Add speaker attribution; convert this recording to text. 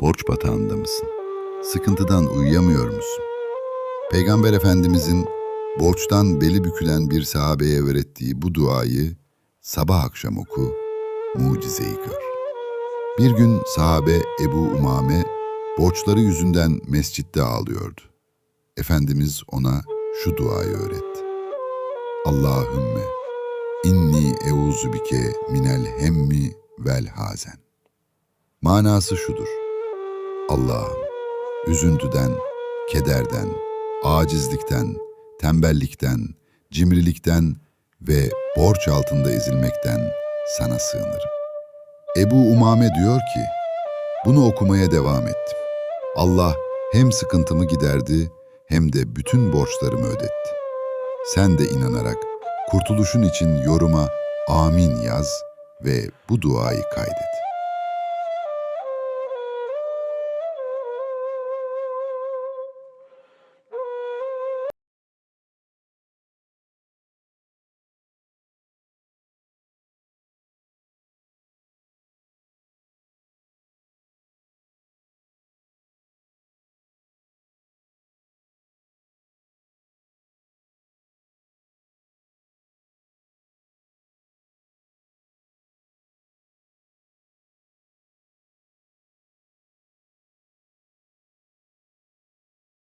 Speaker 1: Borç batağında mısın? Sıkıntıdan uyuyamıyor musun? Peygamber Efendimizin borçtan beli bükülen bir sahabeye öğrettiği bu duayı sabah akşam oku, mucizeyi gör. Bir gün sahabe Ebu Umame borçları yüzünden mescitte ağlıyordu. Efendimiz ona şu duayı öğretti. Allahümme inni euzu bike minel hemmi vel hazen. Manası şudur. Allah'ım, üzüntüden, kederden, acizlikten, tembellikten, cimrilikten ve borç altında ezilmekten sana sığınırım. Ebu Umame diyor ki, bunu okumaya devam ettim. Allah hem sıkıntımı giderdi hem de bütün borçlarımı ödetti. Sen de inanarak kurtuluşun için yoruma amin yaz ve bu duayı kaydet.